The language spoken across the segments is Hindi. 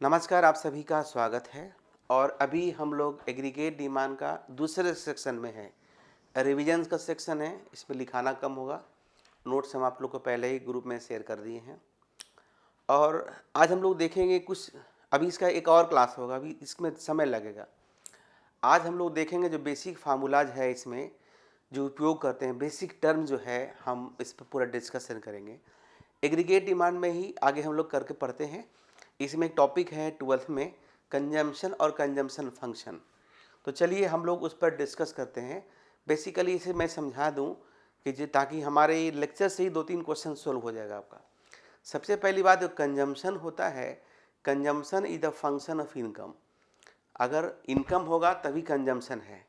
नमस्कार, आप सभी का स्वागत है। और अभी हम लोग एग्रीगेट डिमांड का दूसरे सेक्शन में है। रिविजन्स का सेक्शन है, इसमें लिखाना कम होगा। नोट्स हम आप लोग को पहले ही ग्रुप में शेयर कर दिए हैं। और आज हम लोग देखेंगे कुछ, अभी इसका एक और क्लास होगा, अभी इसमें समय लगेगा। आज हम लोग देखेंगे जो बेसिक फार्मूलाज है, इसमें जो उपयोग करते हैं, बेसिक टर्म जो है, हम इस पर पूरा डिस्कशन करेंगे। एग्रीगेट डिमांड में ही आगे हम लोग करके पढ़ते हैं। इसमें एक टॉपिक है 12th में, कंजम्पशन और कंजम्पशन फंक्शन। तो चलिए हम लोग उस पर डिस्कस करते हैं। बेसिकली इसे मैं समझा दूं कि ताकि हमारे लेक्चर से ही 2-3 क्वेश्चन सोल्व हो जाएगा आपका। सबसे पहली बात, जो कंजम्पशन होता है, consumption is the function of income. अगर इनकम होगा तभी कंजम्पशन है,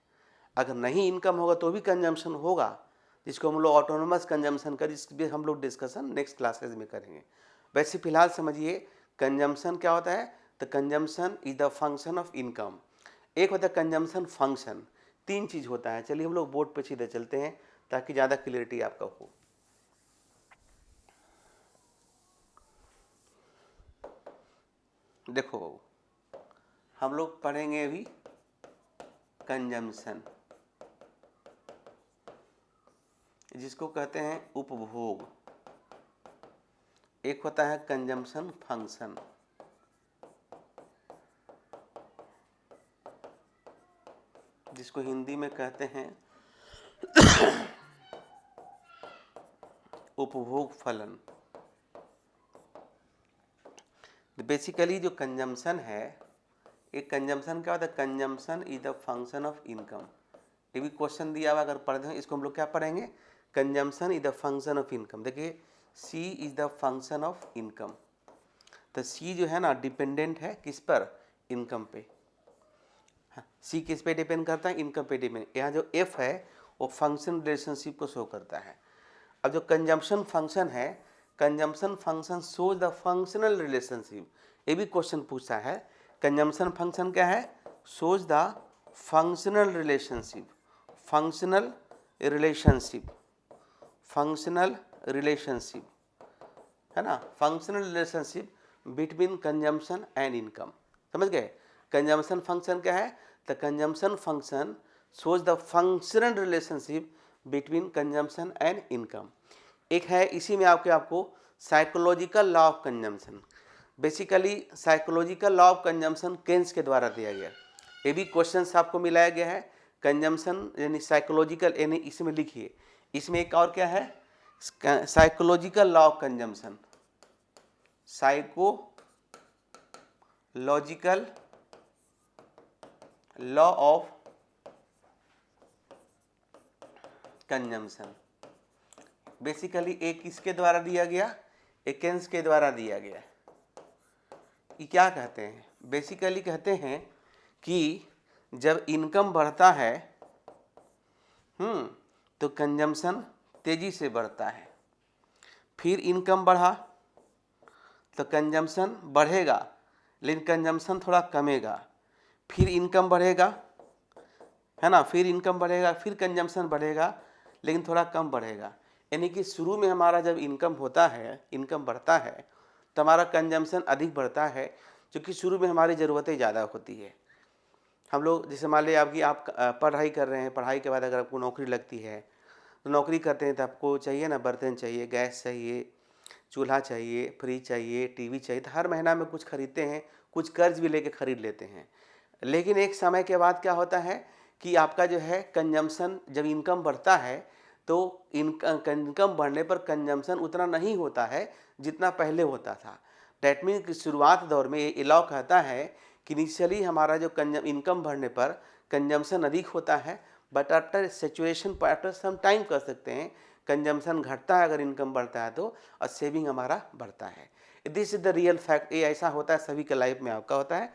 अगर नहीं इनकम होगा तो भी कंजम्पशन होगा, जिसको हम लोग ऑटोनोमस कंजम्पशन कर, इस भी हम लोग डिस्कशन नेक्स्ट क्लासेज में करेंगे। वैसे फिलहाल समझिए कंजम्पशन क्या होता है। तो consumption is the function of income. एक होता है कंजम्पशन फंक्शन। 3 चीज़ होता है। चलिए हम लोग बोर्ड पे सीधे चलते हैं ताकि ज़्यादा क्लियरिटी आपका हो। देखो, हम लोग पढ़ेंगे अभी कंजम्पशन, जिसको कहते हैं उपभोग। एक होता है कंजम्पशन फंक्शन, जिसको हिंदी में कहते हैं उपभोग फलन। बेसिकली जो कंजम्पशन है, एक कंजम्पशन क्या होता है, consumption is the function of income. ये भी क्वेश्चन दिया हुआ, अगर पढ़ते हैं इसको हम लोग क्या पढ़ेंगे, consumption is the function of income. देखिए, C is the function of income. तो सी जो है ना, डिपेंडेंट है किस पर, इनकम पे। सी किस पे डिपेंड करता है, इनकम पे डिपेंड। यहाँ जो एफ है वो फंक्शन रिलेशनशिप को शो करता है। अब जो कंजम्पशन फंक्शन है, consumption function shows the functional relationship. ये भी क्वेश्चन पूछता है, कंजम्पशन फंक्शन क्या है, shows the functional relationship. Functional relationship, functional relationship है ना, functional relationship between consumption and income. समझ गए। कंजम्पशन फंक्शन क्या है, the consumption function shows the functional relationship between consumption and income. एक है इसी में आपको psychological law of consumption. Basically psychological law of consumption Keynes के द्वारा दिया गया। ये भी क्वेश्चन आपको मिलाया गया है। कंजम्पशन यानी साइकोलॉजिकल, यानी इसमें लिखिए, इसमें एक और क्या है, psychological law of consumption. Psychological law of consumption. Basically एक किसके द्वारा दिया गया, एक केन्स के द्वारा दिया गया। ये क्या कहते हैं, बेसिकली कहते हैं कि जब इनकम बढ़ता है तो कंजम्पशन तेजी से बढ़ता है। फिर इनकम बढ़ा तो कंजम्पशन बढ़ेगा, लेकिन कंजम्पशन थोड़ा कमेगा। फिर इनकम बढ़ेगा, है ना, फिर इनकम बढ़ेगा, फिर कंजम्पशन बढ़ेगा, लेकिन थोड़ा कम बढ़ेगा। यानी कि शुरू में हमारा जब इनकम होता है, इनकम बढ़ता है, तो हमारा कंजम्पशन अधिक बढ़ता है, क्योंकि शुरू में हमारी ज़रूरतें ज़्यादा होती है। हम लोग जैसे मान लीजिए आपकी आप पढ़ाई कर रहे हैं, पढ़ाई के बाद अगर आपको नौकरी लगती है, तो नौकरी करते हैं तो आपको चाहिए ना, बर्तन चाहिए, गैस चाहिए, चूल्हा चाहिए, फ्रिज चाहिए, टीवी चाहिए। तो हर महीना में कुछ खरीदते हैं, कुछ कर्ज भी लेके खरीद लेते हैं। लेकिन एक समय के बाद क्या होता है कि आपका जो है कंजम्पशन, जब इनकम बढ़ता है तो इनकम बढ़ने पर कंजम्पशन उतना नहीं होता है जितना पहले होता था। डैट मीन कि शुरुआत दौर में ये लॉ कहता है कि इनिशियली हमारा जो इनकम बढ़ने पर कंजम्पशन अधिक होता है, but after saturation, after some time कर सकते हैं, कंजम्पशन घटता है अगर इनकम बढ़ता है तो, और सेविंग हमारा बढ़ता है। This is the real fact. ये ऐसा होता है, सभी के लाइफ में आपका होता है,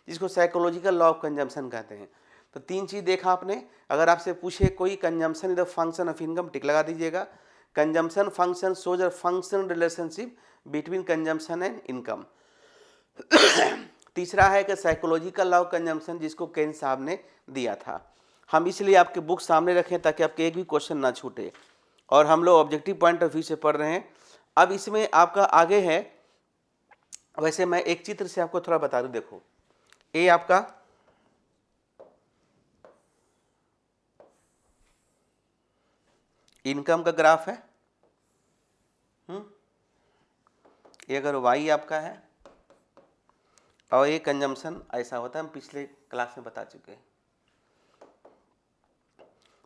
जिसको साइकोलॉजिकल लॉ ऑफ कंजम्पशन कहते हैं। तो 3 चीज़ देखा आपने। अगर आपसे पूछे कोई consumption is the function of income, tick लगा दीजिएगा। Consumption function shows a function relationship between consumption and income. तीसरा है कि साइकोलॉजिकल लॉ ऑफ कंजम्पशन, जिसको केन्स साहब ने दिया था। हम इसलिए आपके बुक सामने रखें ताकि आपके एक भी क्वेश्चन ना छूटे, और हम लोग ऑब्जेक्टिव पॉइंट ऑफ व्यू से पढ़ रहे हैं। अब इसमें आपका आगे है वैसे मैं एक चित्र से आपको थोड़ा बता दूं, देखो ये आपका इनकम का ग्राफ है, ये अगर वाई आपका है और ये कंजम्पशन ऐसा होता है, हम पिछले क्लास में बता चुके हैं।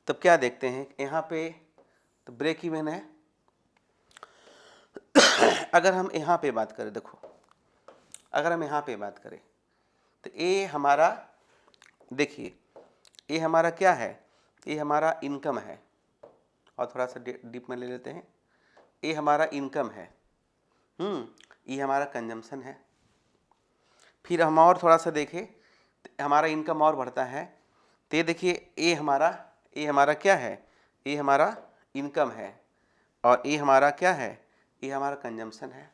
तब क्या देखते हैं यहाँ पे तो ब्रेक इवन है। अगर हम यहाँ पे बात करें, देखो अगर हम यहाँ पे बात करें तो ये हमारा, देखिए ये हमारा क्या है, ये हमारा इनकम है, और थोड़ा सा डीप में ले लेते हैं, ये हमारा इनकम है, ये हमारा कंजम्पशन है। फिर हम और थोड़ा सा देखें तो हमारा इनकम और बढ़ता है, तो ये देखिए ये हमारा क्या है, ये हमारा इनकम है, और ये हमारा क्या है, ये हमारा कंजम्पशन है।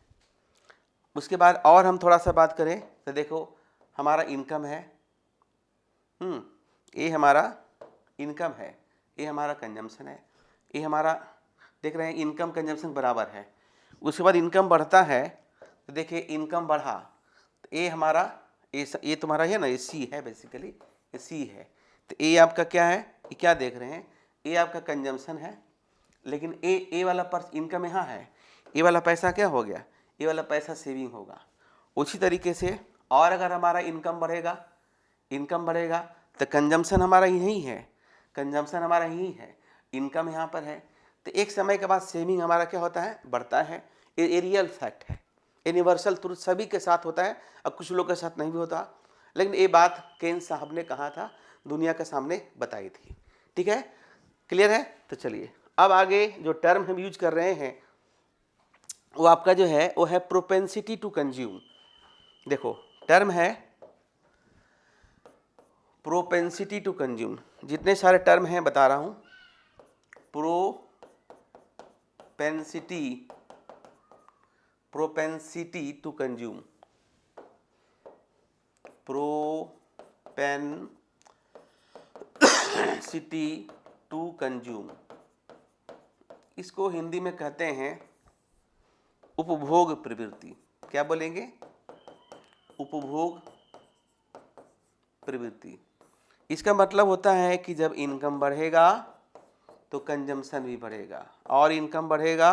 उसके बाद और हम थोड़ा सा बात करें तो देखो हमारा इनकम है, ये हमारा इनकम है, ये हमारा कंजम्पशन है, ये हमारा देख रहे हैं इनकम कंजम्पशन बराबर है। उसके बाद इनकम बढ़ता है तो देखिए इनकम बढ़ा तो ये हमारा ये तुम्हारा है ना, ये सी है, बेसिकली ये सी है। तो ये आपका क्या है, ये क्या देख रहे हैं, ये आपका कंजम्पशन है, लेकिन ए वाला पर इनकम यहाँ है, ये वाला पैसा क्या हो गया, ये वाला पैसा सेविंग होगा। उसी तरीके से और अगर हमारा इनकम बढ़ेगा तो कंजम्पशन हमारा यही है, कंजम्पशन हमारा यही है, इनकम यहाँ पर है, तो एक समय के बाद सेविंग हमारा क्या होता है, बढ़ता है। ये रियल फैक्ट है, यूनिवर्सल ट्रूथ सभी के साथ होता है और कुछ लोगों के साथ नहीं भी होता, लेकिन ये बात केन्स साहब ने कहा था, दुनिया के सामने बताई थी। ठीक है, क्लियर है। तो चलिए अब आगे जो टर्म हम यूज कर रहे हैं वो आपका जो है वो है प्रोपेंसिटी टू कंज्यूम। देखो टर्म है प्रोपेंसिटी टू कंज्यूम, जितने सारे टर्म हैं बता रहा हूँ, propensity to consume, propensity to consume, इसको हिंदी में कहते हैं उपभोग प्रवृत्ति। क्या बोलेंगे, उपभोग प्रवृत्ति। इसका मतलब होता है कि जब इनकम बढ़ेगा तो कंजम्पशन भी बढ़ेगा, और इनकम बढ़ेगा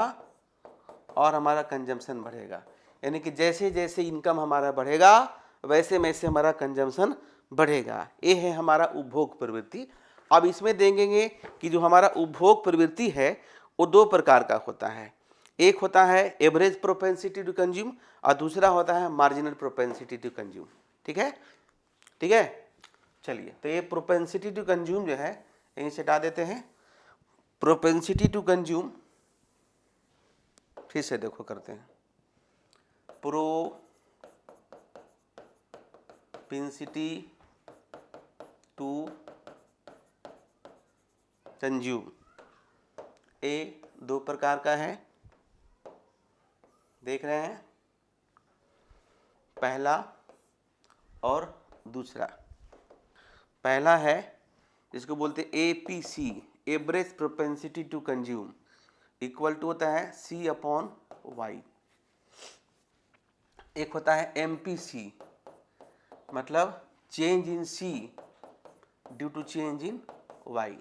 और हमारा कंजम्पशन बढ़ेगा, यानी कि जैसे जैसे इनकम हमारा बढ़ेगा वैसे वैसे हमारा कंजम्पशन बढ़ेगा। ये है हमारा उपभोग प्रवृत्ति। अब इसमें देखेंगे कि जो हमारा उपभोग प्रवृत्ति है वो दो प्रकार का होता है, एक होता है एवरेज प्रोपेंसिटी टू कंज्यूम और दूसरा होता है मार्जिनल प्रोपेंसिटी टू कंज्यूम। ठीक है, ठीक है। चलिए तो ये प्रोपेंसिटी टू कंज्यूम जो है यहीं से हटा देते हैं। प्रोपेंसिटी टू कंज्यूम फिर से देखो करते हैं, प्रोपेंसिटी टू कंज्यूम, ये दो प्रकार का है, देख रहे हैं, पहला और दूसरा। पहला है जिसको बोलते हैं APC, average propensity to consume, equal to होता है C/Y। एक होता है MPC, मतलब change in C due to change in Y,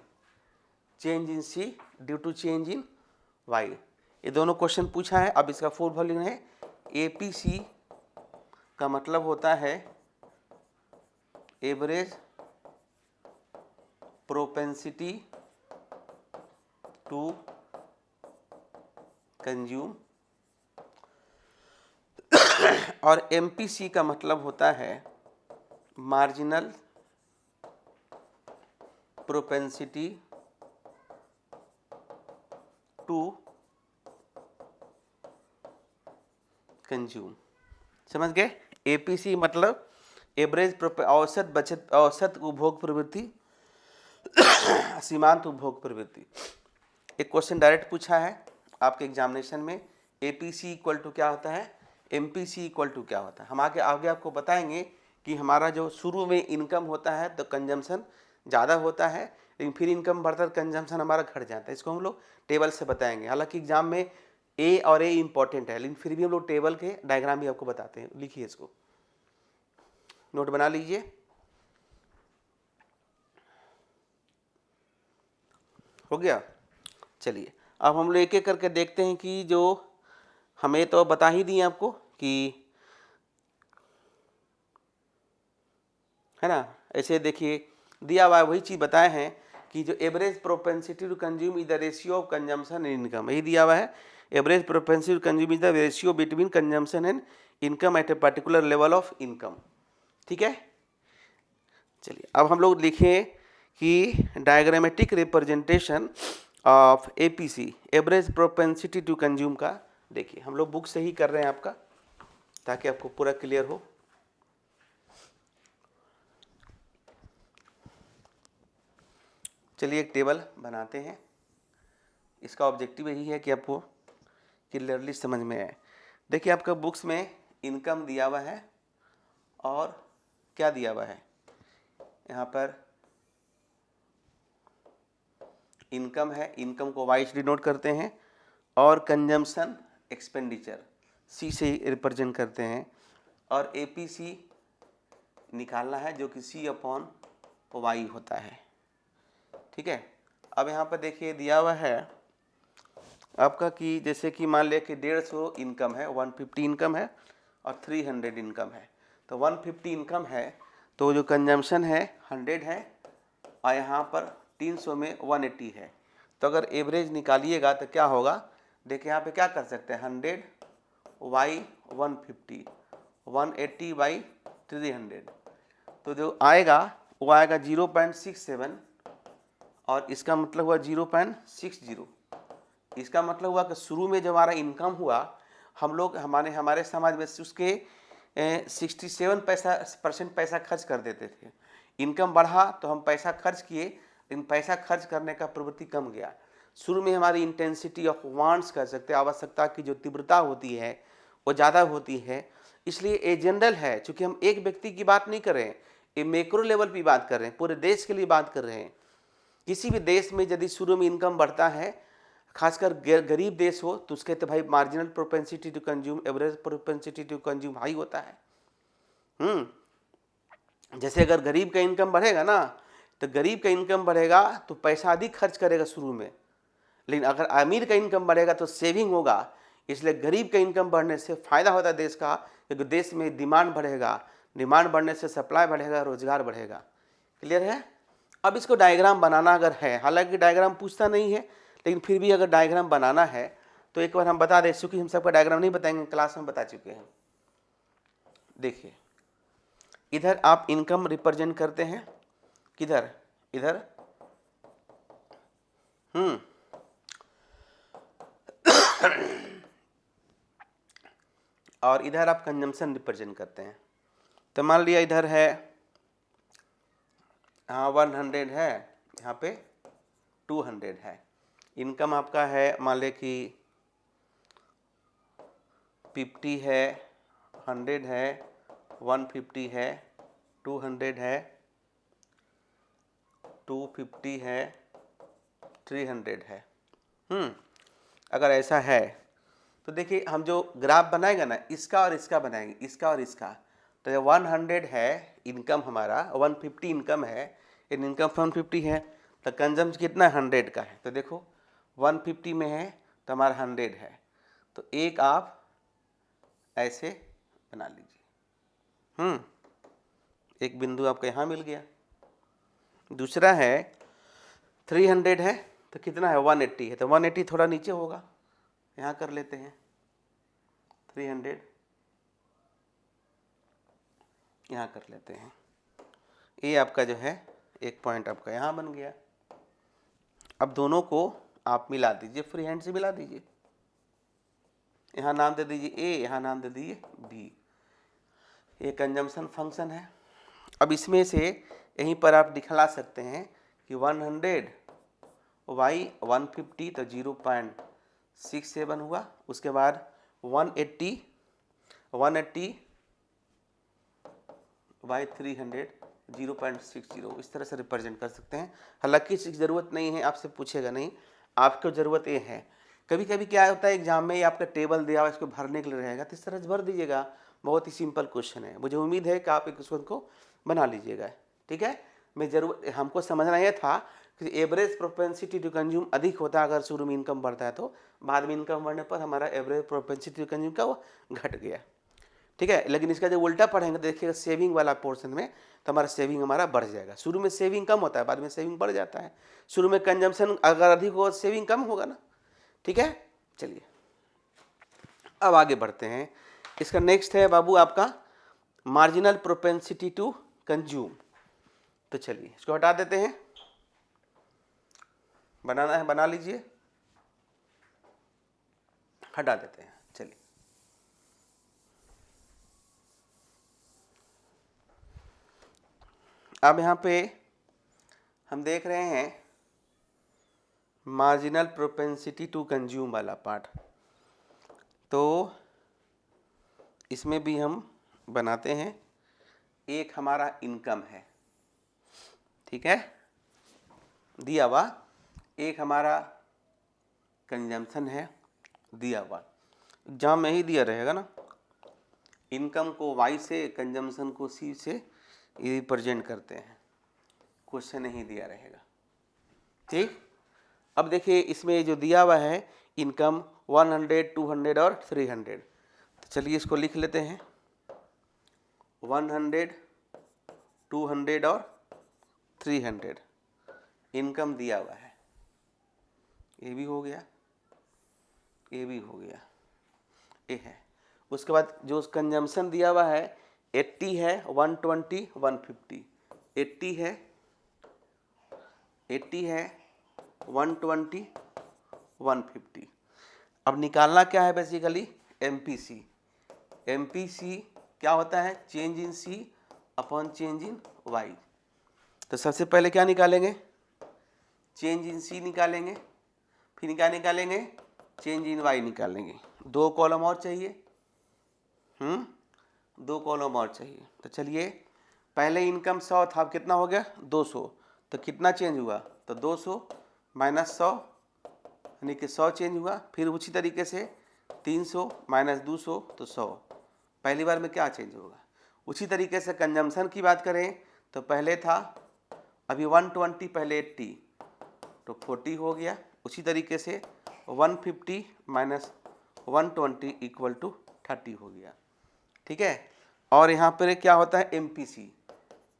change in C due to change in Y। ये दोनों क्वेश्चन पूछा है। अब इसका फुल वॉल्यूम है, APC का मतलब होता है एवरेज प्रोपेंसिटी टू कंज्यूम, और MPC का मतलब होता है मार्जिनल प्रोपेंसिटी टू कंज्यूम। समझ गए, APC मतलब एवरेज औसत बचत, औसत उपभोग प्रवृत्ति, सीमांत उपभोग प्रवृत्ति। एक क्वेश्चन डायरेक्ट पूछा है आपके एग्जामिनेशन में, APC इक्वल टू क्या होता है, MPC इक्वल टू क्या होता है। हम आगे आपको बताएंगे कि हमारा जो शुरू में इनकम होता है तो कंजम्पशन ज़्यादा होता है, लेकिन फिर इनकम बढ़ता है तो कंजम्पशन हमारा घट जाता है। इसको हम लोग टेबल से बताएंगे। हालांकि एग्जाम में ए और ए इंपॉर्टेंट है, लेकिन फिर भी हम लोग टेबल के डायग्राम भी आपको बताते हैं। लिखिए इसको, नोट बना लीजिए। हो गया। चलिए अब हम लोग एक एक करके देखते हैं कि जो हमें तो बता ही दिए आपको कि, है ना, ऐसे देखिए दिया हुआ वही चीज़ बताए हैं कि जो average propensity to consume is the ratio of consumption and income, यही दिया हुआ है। Average propensity to consume is the ratio between consumption and income at a particular level of income. ठीक है, चलिए अब हम लोग लिखें कि diagrammatic representation of APC, average propensity to consume का। देखिए हम लोग बुक से ही कर रहे हैं आपका, ताकि आपको पूरा क्लियर हो। चलिए एक टेबल बनाते हैं, इसका ऑब्जेक्टिव यही है कि आपको क्लियरली समझ में आए। देखिए आपका बुक्स में इनकम दिया हुआ है और क्या दिया हुआ है, यहाँ पर इनकम है, इनकम को वाई से डिनोट करते हैं, और कंजम्पशन एक्सपेंडिचर सी से रिप्रेजेंट करते हैं, और एपीसी निकालना है जो कि सी अपॉन वाई होता है। ठीक है, अब यहाँ पर देखिए दिया हुआ है आपका कि जैसे कि मान लिया कि 150 इनकम है, 150 इनकम है और 300 इनकम है। तो 150 इनकम है तो जो कंजम्पशन है 100 है, और यहाँ पर 300 में 180 है। तो अगर एवरेज निकालिएगा तो क्या होगा, देखिए यहाँ पे क्या कर सकते हैं, 100 बाई 150, 180 बाई 300, तो जो आएगा वो आएगा 0.67, और इसका मतलब हुआ 0.60। इसका मतलब हुआ कि शुरू में जब हमारा इनकम हुआ, हम लोग हमारे समाज में उसके 67% पैसा खर्च कर देते थे। इनकम बढ़ा तो हम पैसा खर्च किए, लेकिन पैसा खर्च करने का प्रवृत्ति कम गया। शुरू में हमारी इंटेंसिटी ऑफ वांट्स कर सकते हैं, आवश्यकता की जो तीव्रता होती है वो ज़्यादा होती है। इसलिए ये जनरल है, चूँकि हम एक व्यक्ति की बात नहीं कर रहे हैं, ये मैक्रो लेवल पर बात कर रहे हैं, पूरे देश के लिए बात कर रहे हैं। किसी भी देश में यदि शुरू में इनकम बढ़ता है, खासकर गरीब देश हो, तो उसके तो भाई marginal propensity to consume, average propensity to consume high होता है। जैसे अगर गरीब का इनकम बढ़ेगा ना, तो गरीब का इनकम बढ़ेगा तो पैसा अधिक खर्च करेगा शुरू में, लेकिन अगर अमीर का इनकम बढ़ेगा तो सेविंग होगा। इसलिए गरीब का इनकम बढ़ने से फायदा होता है देश का, क्योंकि देश में डिमांड बढ़ेगा, डिमांड बढ़ने से सप्लाई बढ़ेगा, रोजगार बढ़ेगा। क्लियर है। अब इसको डायग्राम बनाना अगर है, हालांकि डायग्राम पूछता नहीं है, लेकिन फिर भी अगर डायग्राम बनाना है तो एक बार हम बता दें, क्योंकि हम सबका डायग्राम नहीं बताएंगे, क्लास में बता चुके हैं। देखिए इधर आप इनकम रिप्रेजेंट करते हैं, किधर, इधर, और इधर आप कंजम्पशन रिप्रेजेंट करते हैं। तो मान लिया इधर है, हाँ 100 है, यहाँ पे 200 है। इनकम आपका है मान ले कि 50 है, 100 है, 150 है, 200 है, 250 है, 300 है। अगर ऐसा है तो देखिए हम जो ग्राफ बनाएगा ना, इसका और इसका बनाएंगे, इसका और इसका। तो जब 100 है इनकम हमारा, 150 इनकम है, इनकम 150 है, तो कंजम्पशन कितना 100 का है। तो देखो 150 में है तो हमारा 100 है, तो एक आप ऐसे बना लीजिए। एक बिंदु आपको यहाँ मिल गया। दूसरा है 300 है, तो कितना है 180 है, तो 180 थोड़ा नीचे होगा, यहाँ कर लेते हैं 300, यहाँ कर लेते हैं। ये आपका जो है एक पॉइंट आपका यहाँ बन गया। अब दोनों को आप मिला दीजिए, फ्री हैंड से मिला दीजिए। यहाँ नाम दे दीजिए ए, यहाँ नाम दे दीजिए बी। ये कंजम्पशन फंक्शन है। अब इसमें से यहीं पर आप दिखला सकते हैं कि 100 वाई 150 तो 0.67 हुआ। उसके बाद 180 बाई 300 0.60, इस तरह से रिप्रेजेंट कर सकते हैं। हालांकि इसकी ज़रूरत नहीं है, आपसे पूछेगा नहीं, आपको ज़रूरत ये है कभी कभी क्या होता है एग्जाम में, ये आपका टेबल दिया हुआ इसको भरने के लिए रहेगा, तो इस तरह से भर दीजिएगा। बहुत ही सिंपल क्वेश्चन है, मुझे उम्मीद है कि आप एक क्वेश्चन को बना लीजिएगा। ठीक है, मैं जरूर, हमको समझना यह था कि एवरेज प्रोपेंसिटी टू कंज्यूम अधिक होता है अगर शुरू में इनकम बढ़ता है, तो बाद में इनकम बढ़ने पर हमारा एवरेज प्रोपेंसिटी टू कंज्यूम का वो घट गया। ठीक है, लेकिन इसका जो उल्टा पढ़ेंगे देखिएगा सेविंग वाला पोर्शन में, तो हमारा सेविंग हमारा बढ़ जाएगा। शुरू में सेविंग कम होता है, बाद में सेविंग बढ़ जाता है। शुरू में कंजम्पशन अगर अधिक हो, सेविंग कम होगा ना। ठीक है, चलिए अब आगे बढ़ते हैं। इसका नेक्स्ट है बाबू आपका मार्जिनल प्रोपेंसिटी टू कंज्यूम। तो चलिए इसको हटा देते हैं, बनाना है बना लीजिए, हटा देते हैं। चलिए अब यहाँ पे हम देख रहे हैं मार्जिनल प्रोपेंसिटी टू कंज्यूम वाला पार्ट, तो इसमें भी हम बनाते हैं। एक हमारा इनकम है, ठीक है, दिया हुआ। एक हमारा कंजम्पशन है, दिया हुआ। एग्जाम में ही दिया रहेगा ना, इनकम को वाई से, कंजम्पशन को सी से रिप्रेजेंट करते हैं, क्वेश्चन नहीं दिया रहेगा। ठीक, अब देखिए इसमें जो दिया हुआ है इनकम 100, 200 और 300, तो चलिए इसको लिख लेते हैं। 100, 200 और 300 इनकम दिया हुआ है, ये भी हो गया, ये भी हो गया, ये है। उसके बाद जो कंजम्पशन दिया हुआ है 80 है, 120, 150, 80 है, 80 है, 120, 150। अब निकालना क्या है बेसिकली, एमपीसी। एमपीसी क्या होता है, change in C upon change in Y. तो सबसे पहले क्या निकालेंगे, चेंज इन सी निकालेंगे, फिर क्या निकालेंगे, चेंज इन वाई निकालेंगे। 2 कॉलम और चाहिए, 2 कॉलम और चाहिए। तो चलिए पहले इनकम 100 था, अब कितना हो गया 200, तो कितना चेंज हुआ, तो 200 माइनस 100 यानी कि 100 चेंज हुआ। फिर उसी तरीके से 300 माइनस 200 तो 100, पहली बार में क्या चेंज होगा। उसी तरीके से कंजम्पशन की बात करें तो पहले था, अभी 120 पहले 80 तो 40 हो गया। उसी तरीके से 150 माइनस 120 इक्वल टू 30 हो गया। ठीक है, और यहाँ पर क्या होता है एमपीसी।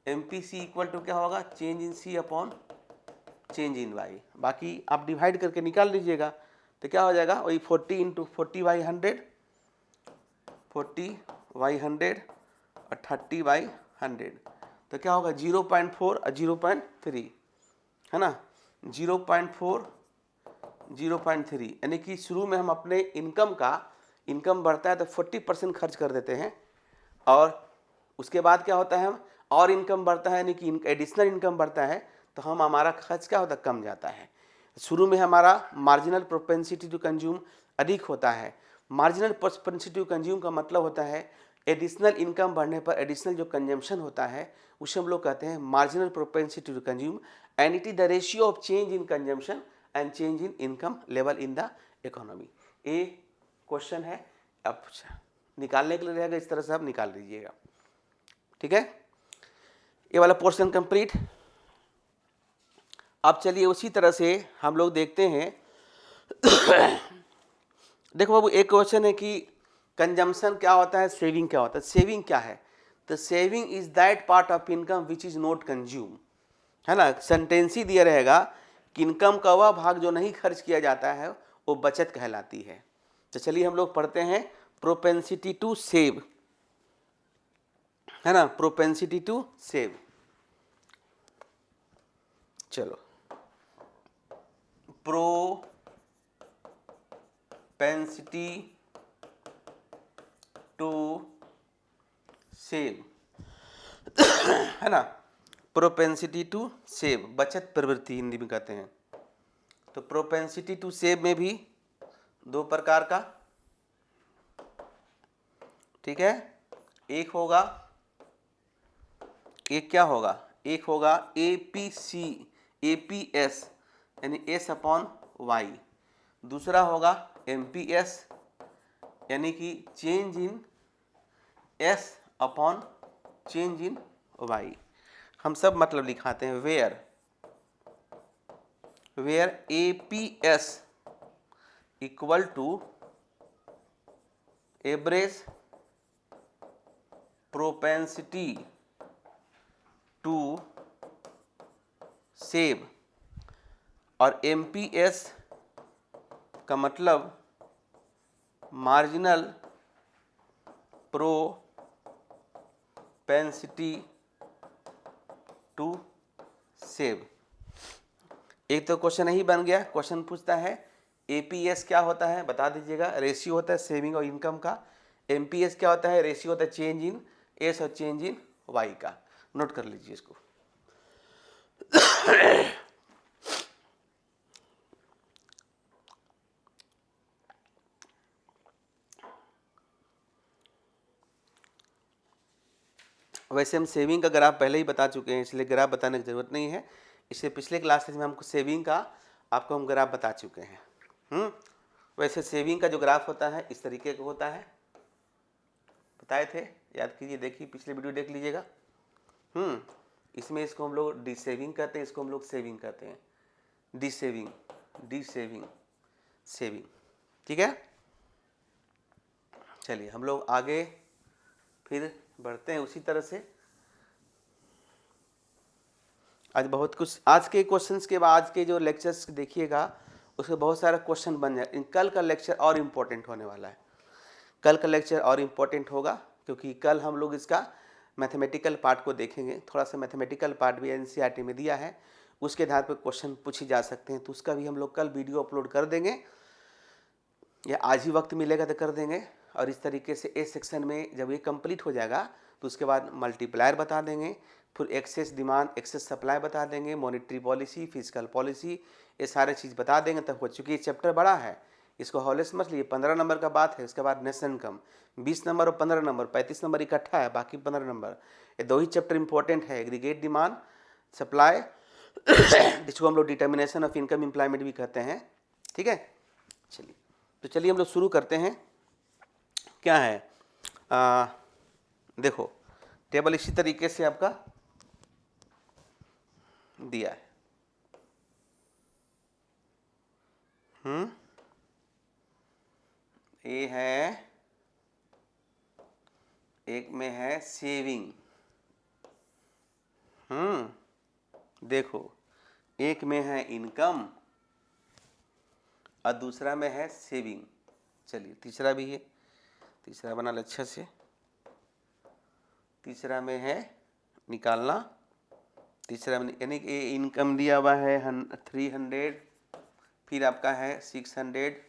एमपीसी इक्वल टू क्या होगा, change in C upon change in Y. बाकी आप डिवाइड करके निकाल लीजिएगा, तो क्या हो जाएगा, वही 40 इंटू 40/100, 40/100 और 30/100, तो क्या होगा 0.4 और 0.3 है ना, 0.4 0.3। यानी कि शुरू में हम अपने इनकम बढ़ता है तो 40% खर्च कर देते हैं, और उसके बाद क्या होता है, हम और इनकम बढ़ता है यानी कि एडिशनल इनकम बढ़ता है, तो हम हमारा खर्च क्या होता है, कम जाता है। शुरू में हमारा मार्जिनल प्रोपेंसिटी टू कंज्यूम अधिक होता है। मार्जिनल प्रोपेंसिटी टू कंज्यूम का मतलब होता है एडिशनल इनकम बढ़ने पर एडिशनल जो कंजम्पशन होता है उसे हम लोग कहते हैं marginal propensity to consume, and it is the ratio of change in consumption and change in income level in the economy. ये क्वेश्चन है, अब निकालने के लिए रहेगा, इस तरह से आप निकाल लीजिएगा। ठीक है, ये वाला पोर्शन कंप्लीट। अब चलिए उसी तरह से हम लोग देखते हैं देखो बाबू, एक क्वेश्चन है कि कंजम्पशन क्या होता है, सेविंग क्या होता है। सेविंग क्या है, तो saving is that part of income which is not consume, है ना। सेंटेंस ही दिया रहेगा कि इनकम का वह भाग जो नहीं खर्च किया जाता है वो बचत कहलाती है। तो चलिए हम लोग पढ़ते हैं प्रोपेंसिटी टू सेव, है ना, प्रोपेंसिटी टू सेव। चलो, प्रोपेंसिटी टू सेव, है ना, प्रोपेंसिटी टू सेव बचत प्रवृत्ति हिंदी में कहते हैं। तो प्रोपेंसिटी टू सेव में भी 2 प्रकार का, ठीक है, एक होगा, एक क्या होगा, एक होगा एपीसी, एपीएस यानी एस अपॉन वाई, दूसरा होगा MPS, यानी कि change in S upon change in Y। हम सब मतलब लिखाते हैं where APS equal to average propensity to save, और MPS का मतलब मार्जिनल प्रोपेंसिटी टू सेव। एक तो क्वेश्चन ही बन गया। क्वेश्चन पूछता है APS क्या होता है, बता दीजिएगा। रेशियो होता है सेविंग और इनकम का। MPS क्या होता है, रेशियो होता है चेंज इन S और चेंज इन Y का। नोट कर लीजिए इसको। वैसे हम सेविंग का ग्राफ पहले ही बता चुके हैं, इसलिए ग्राफ बताने की ज़रूरत नहीं है। इससे पिछले क्लासेज में हमको सेविंग का आपको हम ग्राफ बता चुके हैं। वैसे सेविंग का जो ग्राफ होता है इस तरीके का होता है, बताए थे, याद कीजिए, देखिए पिछले वीडियो देख लीजिएगा। इसमें इसको हम लोग डी सेविंग कहते हैं, इसको हम लोग सेविंग कहते हैं। डी सेविंग, सेविंग, ठीक है। चलिए हम लोग आगे फिर बढ़ते हैं उसी तरह से। आज बहुत कुछ, आज के क्वेश्चंस के बाद आज के जो लेक्चर्स देखिएगा उसके बहुत सारे क्वेश्चन बन जाए। कल का लेक्चर और इम्पोर्टेंट होने वाला है। कल का लेक्चर और इम्पोर्टेंट होगा क्योंकि कल हम लोग इसका मैथमेटिकल पार्ट को देखेंगे। थोड़ा सा मैथमेटिकल पार्ट भी NCERT में दिया है, उसके आधार पर क्वेश्चन पूछे जा सकते हैं, तो उसका भी हम लोग कल वीडियो अपलोड कर देंगे, या आज ही वक्त मिलेगा तो कर देंगे। और इस तरीके से ए सेक्शन में जब ये कंप्लीट हो जाएगा तो उसके बाद मल्टीप्लायर बता देंगे, फिर एक्सेस डिमांड, एक्सेस सप्लाई बता देंगे, मॉनेटरी पॉलिसी, फिजिकल पॉलिसी, ये सारे चीज़ बता देंगे। तब हो चुकी, ये चैप्टर बड़ा है, इसको हौले समझ लिए। 15 नंबर का बात है। उसके बाद नेशन इनकम 20 नंबर और 15 नंबर, 35 नंबर इकट्ठा है, बाकी 15 नंबर। ये दो ही चैप्टर इंपॉर्टेंट है, एग्रीगेट डिमांड सप्लाई, जिसको हम लोग डिटर्मिनेशन ऑफ इनकम एम्प्लॉयमेंट भी कहते हैं, ठीक है। चलिए तो चलिए हम लोग शुरू करते हैं। क्या है, देखो टेबल इसी तरीके से आपका दिया है। ये है, एक में है सेविंग, देखो एक में है इनकम और दूसरा में है सेविंग। चलिए तीसरा भी है, तीसरा बना लो अच्छे से। तीसरा में है निकालना, तीसरा में यानी कि इनकम दिया हुआ है 300, फिर आपका है 600,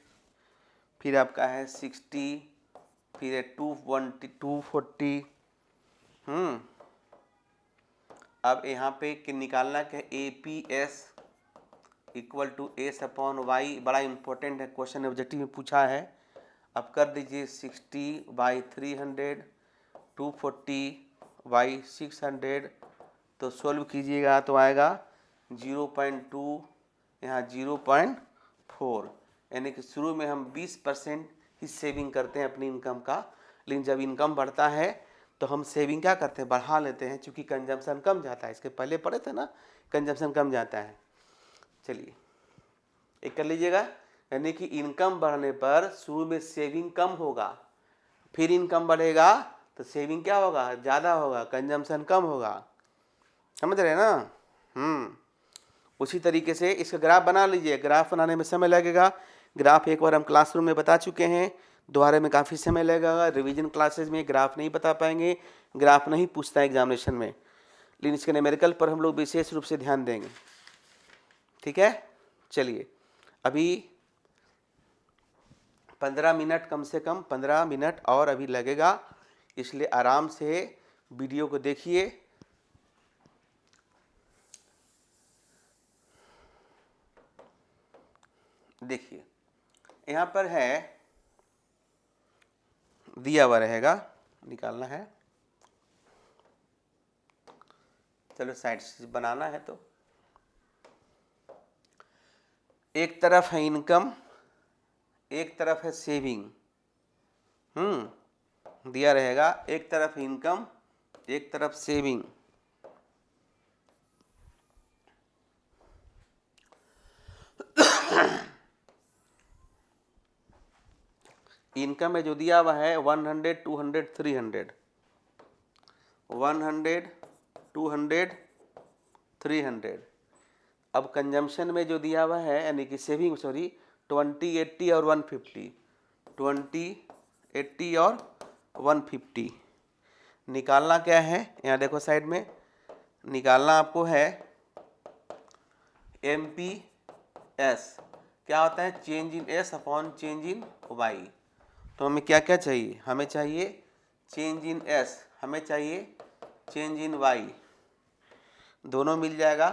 फिर आपका है 60, फिर है 240। अब यहाँ पे कि निकालना क्या, APS equal to S upon Y। बड़ा इंपॉर्टेंट है, क्वेश्चन ऑब्जेक्टिव में पूछा है। अब कर दीजिए 60/300, 240/600, तो सोल्व कीजिएगा तो आएगा 0.2, यहाँ 0.4, यानी कि शुरू में हम 20% ही सेविंग करते हैं अपनी इनकम का, लेकिन जब इनकम बढ़ता है तो हम सेविंग क्या करते हैं, बढ़ा लेते हैं, क्योंकि कंजम्पशन कम जाता है। इसके पहले पढ़े थे ना, कंजम्पशन कम जाता है। चलिए एक कर लीजिएगा, यानी कि इनकम बढ़ने पर शुरू में सेविंग कम होगा, फिर इनकम बढ़ेगा तो सेविंग क्या होगा, ज़्यादा होगा, कंजम्पशन कम होगा। समझ रहे हैं ना। उसी तरीके से इसका ग्राफ बना लीजिए। ग्राफ बनाने में समय लगेगा। ग्राफ एक बार हम क्लासरूम में बता चुके हैं, दोबारा में काफ़ी समय लगेगा। रिवीजन क्लासेज में ग्राफ नहीं बता पाएंगे, ग्राफ नहीं पूछता है एग्जामिनेशन में, लेकिन इसके न्यूमेरिकल पर हम लोग विशेष रूप से ध्यान देंगे, ठीक है। चलिए अभी 15 मिनट, कम से कम 15 मिनट और अभी लगेगा, इसलिए आराम से वीडियो को देखिए। देखिए यहाँ पर है, दिया हुआ रहेगा, निकालना है। चलो साइड से बनाना है तो एक तरफ है इनकम एक तरफ है सेविंग, दिया रहेगा, एक तरफ इनकम, एक तरफ सेविंग। इनकम में जो दिया हुआ है 100, 200, 300, 100, 200, 300। अब कंजम्पशन में जो दिया हुआ है यानी कि सेविंग 20, 80 और 150, 20, 80 और 150 निकालना क्या है, यहाँ देखो साइड में निकालना आपको है MPS। क्या होता है, change in S upon change in Y। तो हमें क्या क्या चाहिए, हमें चाहिए चेंज इन S, हमें चाहिए चेंज इन Y, दोनों मिल जाएगा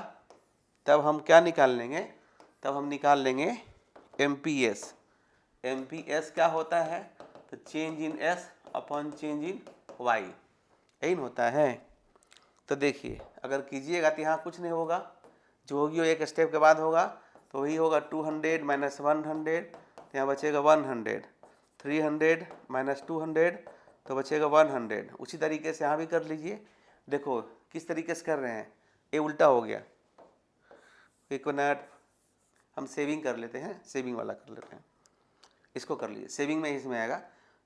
तब हम क्या निकाल लेंगे, तब हम निकाल लेंगे MPS। MPS क्या होता है, तो change in S upon change in Y, यही होता है। तो देखिए अगर कीजिएगा तो यहाँ कुछ नहीं होगा, जो होगी वो एक स्टेप के बाद होगा, तो वही होगा 200 माइनस 100, तो यहाँ बचेगा 100, 300 माइनस 200 तो बचेगा 100। उसी तरीके से यहाँ भी कर लीजिए। देखो किस तरीके से कर रहे हैं, ये उल्टा हो गया। एक मिनट हम सेविंग कर लेते हैं, सेविंग वाला कर लेते हैं, इसको कर लीजिए। सेविंग में इसमें आएगा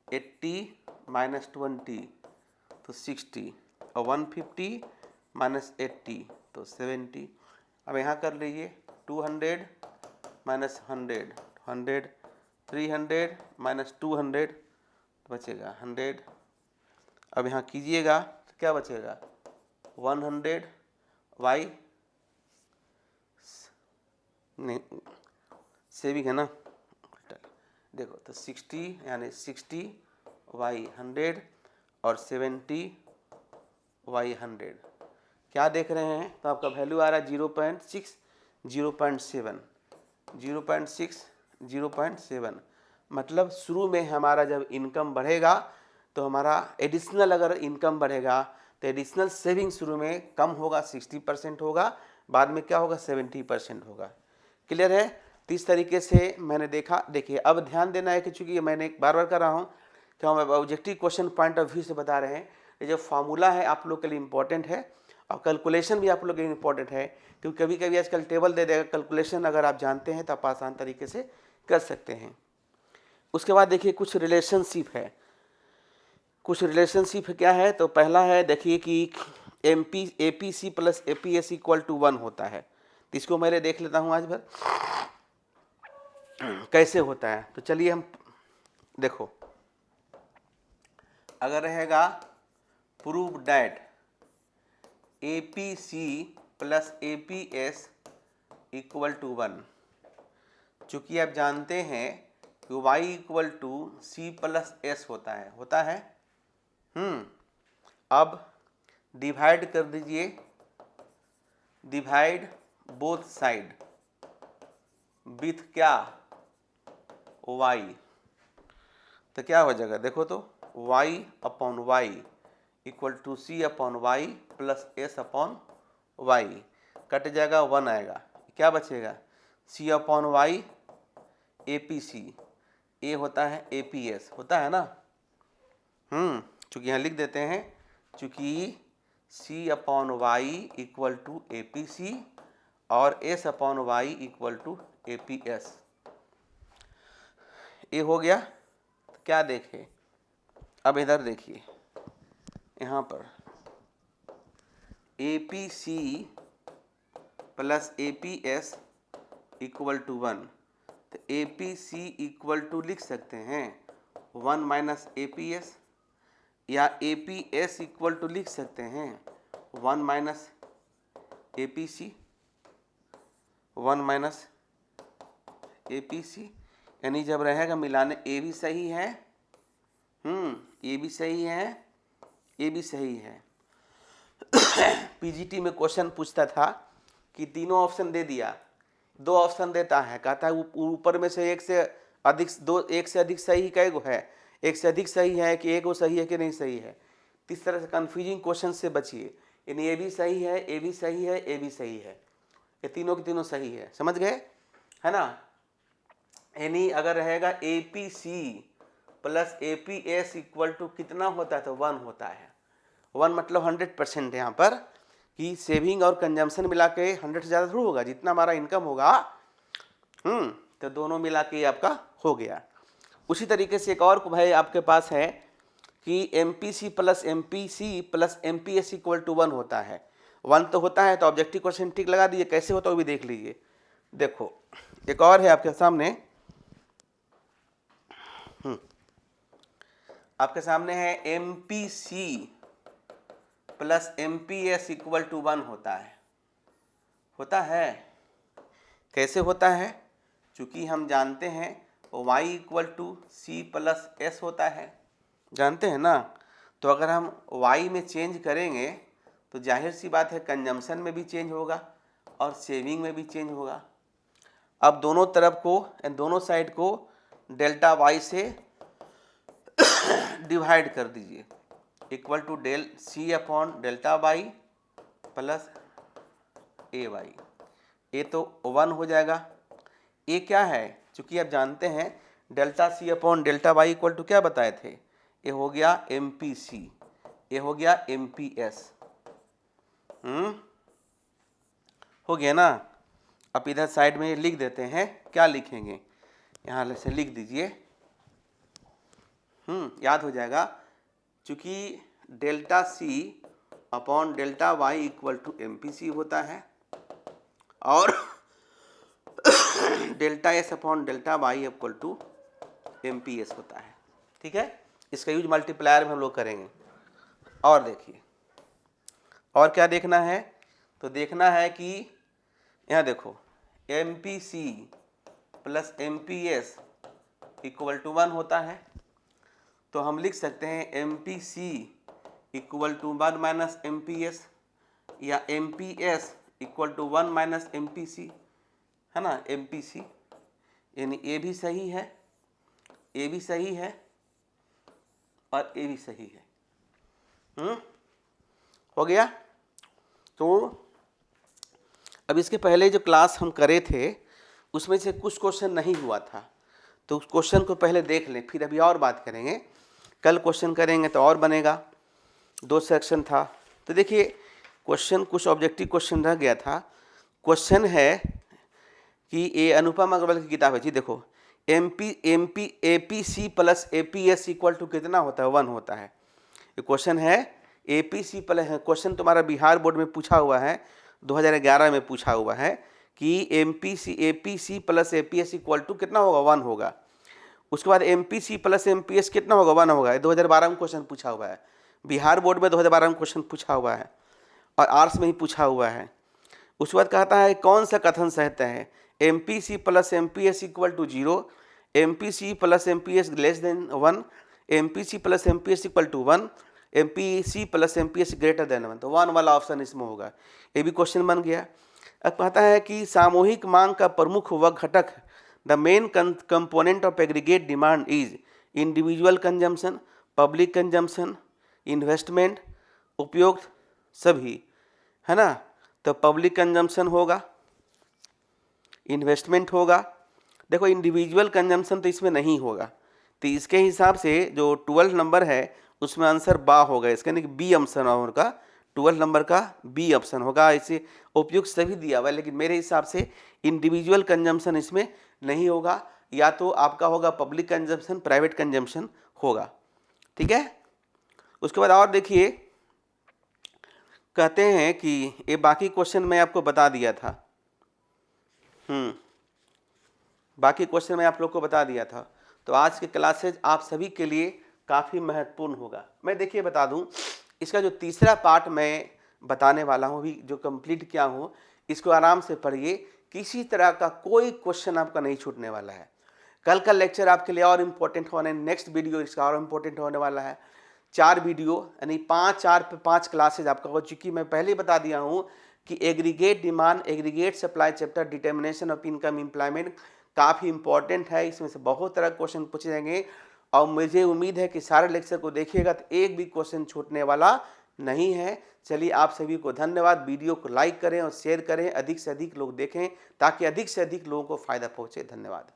80 माइनस 20 तो 60 और 150 माइनस 80 तो 70। अब यहाँ कर लीजिए 200 माइनस 100, 100, 300 माइनस 200 तो बचेगा 100। अब यहाँ कीजिएगा तो क्या बचेगा 100 Y, नहीं सेविंग है ना, देखो तो 60 यानी 60 Y 100 और 70 Y 100। क्या देख रहे हैं, तो आपका वैल्यू आ रहा है 0.6, 0.7, 0.6, 0.7। मतलब शुरू में हमारा जब इनकम बढ़ेगा तो हमारा एडिशनल अगर इनकम बढ़ेगा तो एडिशनल सेविंग शुरू में कम होगा, 60% होगा, बाद में क्या होगा 70% होगा। क्लियर है। तो इस तरीके से मैंने देखा। देखिए अब ध्यान देना है कि चूँकि मैंने बार बार कर रहा हूँ कि हम objective question point of view से बता रहे हैं, ये जो फार्मूला है आप लोग के लिए इम्पोर्टेंट है और कैलकुलेशन भी आप लोग के लिए इम्पोर्टेंट है, क्योंकि कभी कभी आजकल टेबल दे देगा, कैलकुलेशन अगर आप जानते हैं तो आप आसान तरीके से कर सकते हैं। उसके बाद देखिए कुछ रिलेशनशिप है, कुछ रिलेशनशिप क्या है, तो पहला है देखिए कि APC plus APS equal to 1 होता है। तो इसको मैं देख लेता हूँ आज भर कैसे होता है। तो चलिए हम देखो, अगर रहेगा prove that APC plus APS equal to 1, चूँकि आप जानते हैं कि Y equal to C plus S होता है। अब डिवाइड कर दीजिए, डिवाइड बोथ साइड विथ क्या Y, तो क्या हो जाएगा देखो तो Y upon Y equal to C upon Y plus S upon Y, cut जाएगा 1 आएगा, क्या बचेगा C upon Y APC, A होता है APS होता है ना। चूँकि यहाँ लिख देते हैं, चूँकि C upon Y equal to APC और S upon Y equal to APS, ये हो गया। तो क्या देखें, अब इधर देखिए, यहाँ पर APC plus APS equal to 1, तो APC इक्वल टू लिख सकते हैं 1 माइनस APS, या APS इक्वल टू लिख सकते हैं 1 माइनस APC, 1 माइनस APC, यानी जब रहेगा मिलाने A भी सही है, A भी सही है, A भी सही है। PGT में क्वेश्चन पूछता था कि तीनों ऑप्शन दे दिया, 2 ऑप्शन देता है, कहता है ऊपर में से एक से अधिक सही कई गो है, एक से अधिक सही है कि एक वो सही है कि नहीं सही है। इस तरह से कन्फ्यूजिंग क्वेश्चन से बचिए, यानी ए भी सही है, ए भी सही है, ए भी सही है, ये तीनों के तीनों सही है, समझ गए है ना। यानी अगर रहेगा APC plus APS equal to कितना होता है, तो 1 होता है। 1 मतलब 100% है यहाँ पर, कि सेविंग और कंजम्पशन मिला के 100 से ज़्यादा थोड़ा होगा, जितना हमारा इनकम होगा तो दोनों मिला के आपका हो गया। उसी तरीके से एक और भाई आपके पास है कि MPC plus MPS equal to 1 होता है। 1 तो होता है, तो ऑब्जेक्टिव क्वेश्चन टिक लगा दीजिए, कैसे होता है वो भी देख लीजिए। देखो एक और है आपके सामने, आपके सामने है MPC plus MPS equal to 1 होता है। होता है, कैसे होता है? चूंकि हम जानते हैं y equal to C plus S होता है, जानते हैं ना। तो अगर हम y में चेंज करेंगे तो जाहिर सी बात है कंजम्पशन में भी चेंज होगा और सेविंग में भी चेंज होगा। अब दोनों तरफ को, दोनों साइड को डेल्टा y से डिवाइड कर दीजिए, equal to del C upon delta y plus AY। ये तो 1 हो जाएगा। ये क्या है? चूंकि आप जानते हैं delta C upon delta y equal to क्या बताए थे, ये हो गया MPC, ये हो गया MPS। हो गया ना। अब इधर साइड में लिख देते हैं, क्या लिखेंगे, यहाँ से लिख दीजिए, याद हो जाएगा। चूंकि delta C upon delta y equal to MPC होता है और delta S upon delta y equal to MPS होता है। ठीक है, इसका यूज मल्टीप्लायर में हम लोग करेंगे। और देखिए, और क्या देखना है, तो देखना है कि यहाँ देखो MPC plus MPS equal to 1 होता है, तो हम लिख सकते हैं MPC equal to 1 minus MPS, या MPS equal to 1 minus MPC, है ना। MPC यानी ये भी सही है, ये भी सही है और ये भी सही है। हो गया। तो अब इसके पहले जो क्लास हम करे थे उसमें से कुछ क्वेश्चन नहीं हुआ था, तो उस क्वेश्चन को पहले देख लें, फिर अभी और बात करेंगे। कल क्वेश्चन करेंगे तो और बनेगा। 2 सेक्शन था, तो देखिए क्वेश्चन कुछ ऑब्जेक्टिव क्वेश्चन रह गया था। क्वेश्चन है कि ये अनुपम अग्रवाल की किताब है जी। देखो APC plus APS equal to कितना होता है, 1 होता है। ये क्वेश्चन है APC प्लस, क्वेश्चन तुम्हारा बिहार बोर्ड में पूछा हुआ है, 2011 में पूछा हुआ है कि APC plus APS equal to कितना होगा, 1 होगा। उसके बाद MPC प्लस MPS कितना होगा, 1 होगा। 2012 में क्वेश्चन पूछा हुआ है, बिहार बोर्ड में 2012 में क्वेश्चन पूछा हुआ है और आर्ट्स में ही पूछा हुआ है। उसके बाद कहता है कौन सा कथन सत्य है, MPC plus MPS equal to 0, MPC plus MPS less than 1, MPC plus MPS equal to 1, MPC plus MPS greater than 1। तो 1 वाला ऑप्शन इसमें होगा। ये भी क्वेश्चन बन गया। अब कहता है कि सामूहिक मांग का प्रमुख वह घटक, the main component of aggregate demand is individual consumption, public consumption, investment, उपयोग सभी, है ना। तो पब्लिक कंजम्पशन होगा, इन्वेस्टमेंट होगा। देखो इंडिविजुअल कंजम्पशन तो इसमें नहीं होगा, तो इसके हिसाब से जो 12 नंबर है उसमें आंसर बा होगा, इसका यानी कि बी ऑप्शन होगा, 12 नंबर का बी ऑप्शन होगा। इसे उपयुक्त सभी दिया हुआ है, लेकिन मेरे हिसाब से इंडिविजुअल कंजम्पशन इसमें नहीं होगा, या तो आपका होगा पब्लिक कंजम्पशन, प्राइवेट कंजम्पशन होगा। ठीक है। उसके बाद और देखिए, कहते हैं कि ये बाकी क्वेश्चन मैं आपको बता दिया था, बाकी क्वेश्चन मैं आप लोग को बता दिया था। तो आज के क्लासेज आप सभी के लिए काफ़ी महत्वपूर्ण होगा। मैं देखिए बता दूं, इसका जो तीसरा पार्ट मैं बताने वाला हूँ, भी जो कंप्लीट किया हूँ, इसको आराम से पढ़िए, किसी तरह का कोई क्वेश्चन आपका नहीं छूटने वाला है। कल का लेक्चर आपके लिए और इम्पोर्टेंट होने, नेक्स्ट वीडियो इसका और इम्पोर्टेंट होने वाला है। 4 वीडियो यानी 4 पे 5 क्लासेज आपका हो चुकी। मैं पहले ही बता दिया हूँ कि aggregate demand, aggregate supply chapter, determination of income, employment काफ़ी इंपॉर्टेंट है। इसमें से बहुत तरह क्वेश्चन पूछे जाएंगे और मुझे उम्मीद है कि सारे लेक्चर को देखिएगा तो एक भी क्वेश्चन छूटने वाला नहीं है। चलिए आप सभी को धन्यवाद। वीडियो को लाइक करें और शेयर करें, अधिक से अधिक लोग देखें ताकि अधिक से अधिक लोगों को फ़ायदा पहुँचे। धन्यवाद।